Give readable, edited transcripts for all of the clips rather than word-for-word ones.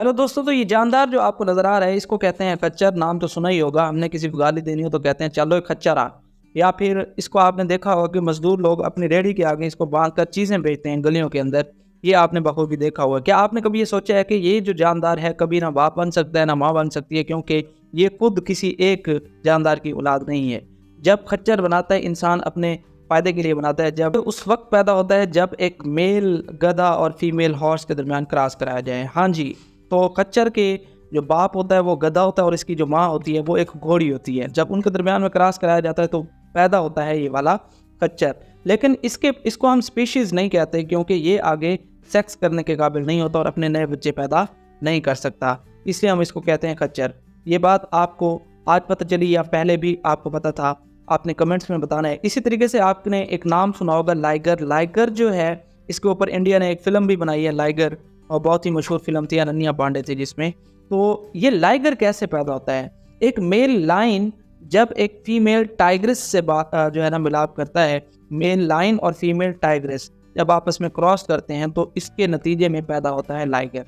Hello दोस्तों, तो ये जानदार जो आपको नज़र आ रहा है इसको कहते हैं खच्चर। नाम तो सुना ही होगा, हमने किसी को गाली देनी हो तो कहते हैं चलो एक खच्चर आ। या फिर इसको आपने देखा होगा कि मजदूर लोग अपनी रेहड़ी के आगे इसको बांध कर चीज़ें बेचते हैं गलियों के अंदर। ये आपने बखूबी देखा हुआ है। क्या आपने कभी ये सोचा है कि ये जो जानदार है कभी ना बाप बन सकता है ना माँ बन सकती है, क्योंकि ये खुद किसी एक जानदार की औलाद नहीं है। जब खच्चर बनाता है इंसान अपने फ़ायदे के लिए बनाता है, जब उस वक्त पैदा होता है जब एक मेल गधा और फीमेल हॉर्स के दरमियान क्रॉस कराया जाए। हाँ जी, तो खच्चर के जो बाप होता है वो गधा होता है और इसकी जो माँ होती है वो एक घोड़ी होती है। जब उनके दरमियान में क्रॉस कराया जाता है तो पैदा होता है ये वाला खच्चर। लेकिन इसको हम स्पीशीज़ नहीं कहते, क्योंकि ये आगे सेक्स करने के काबिल नहीं होता और अपने नए बच्चे पैदा नहीं कर सकता, इसलिए हम इसको कहते हैं खच्चर। ये बात आपको आज पता चली या पहले भी आपको पता था? आपने कमेंट्स में बताना है। इसी तरीके से आपने एक नाम सुना होगा लाइगर। लाइगर जो है इसके ऊपर इंडिया ने एक फ़िल्म भी बनाई है लाइगर, और बहुत ही मशहूर फिल्म थी, अनन्या पांडे थी जिसमें। तो ये लाइगर कैसे पैदा होता है? एक मेल लाइन जब एक फीमेल टाइग्रेस से जो है ना मिलाप करता है, मेल लाइन और फीमेल टाइग्रेस जब आपस में क्रॉस करते हैं तो इसके नतीजे में पैदा होता है लाइगर।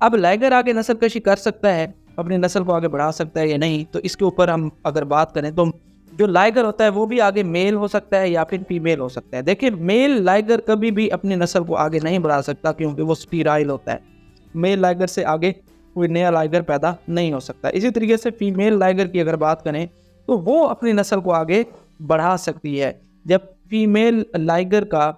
अब लाइगर आगे नस्ल कशी कर सकता है, अपनी नस्ल को आगे बढ़ा सकता है या नहीं, तो इसके ऊपर हम अगर बात करें तो जो लाइगर होता है वो भी आगे मेल हो सकता है या फिर फीमेल हो सकता है। देखिए, मेल लाइगर कभी भी अपनी नस्ल को आगे नहीं बढ़ा सकता, क्योंकि वो स्टीराइल होता है। मेल लाइगर से आगे कोई नया लाइगर पैदा नहीं हो सकता। इसी तरीके से फीमेल लाइगर की अगर बात करें तो वो अपनी नस्ल को आगे बढ़ा सकती है। जब फीमेल लाइगर का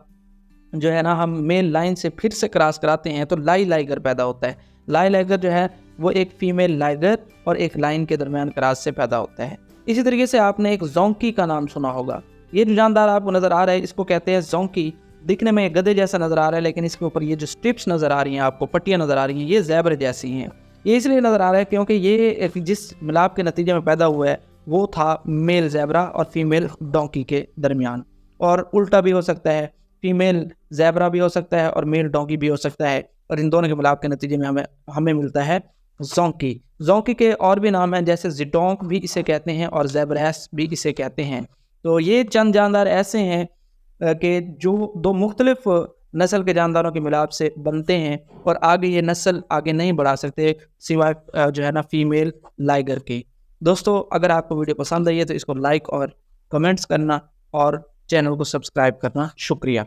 जो है ना हम मेल लाइन से फिर से क्रॉस कराते हैं तो लाई लाइगर पैदा होता है। लाई लाइगर जो है वो एक फीमेल लाइगर और एक लाइन के दरमियान क्रॉस से पैदा होता है। इसी तरीके से आपने एक जोंकी का नाम सुना होगा। ये जो जानदार आपको नज़र आ रहा है इसको कहते हैं जोंकी। दिखने में गधे जैसा नज़र आ रहा है, लेकिन इसके ऊपर ये जो स्ट्रिप्स नज़र आ रही हैं, आपको पट्टियाँ नज़र आ रही हैं, ये ज़ेब्रा जैसी हैं। ये इसलिए नज़र आ रहा है क्योंकि ये जिस मिलाप के नतीजे में पैदा हुआ है वो था मेल ज़ेब्रा और फीमेल डोंकी के दरमियान। और उल्टा भी हो सकता है, फीमेल ज़ेब्रा भी हो सकता है और मेल डोंकी भी हो सकता है, और इन दोनों के मिलाप के नतीजे में हमें मिलता है जोंकी। जोंकी के और भी नाम हैं, जैसे जिडोंक भी इसे कहते हैं और ज़ेब्रेस भी इसे कहते हैं। तो ये चंद जानदार ऐसे हैं कि जो दो मुख्तलिफ नस्ल के जानदारों के मिलाप से बनते हैं और आगे ये नस्ल आगे नहीं बढ़ा सकते सिवाय जो है ना फीमेल लाइगर के। दोस्तों, अगर आपको वीडियो पसंद आई है तो इसको लाइक और कमेंट्स करना और चैनल को सब्सक्राइब करना। शुक्रिया।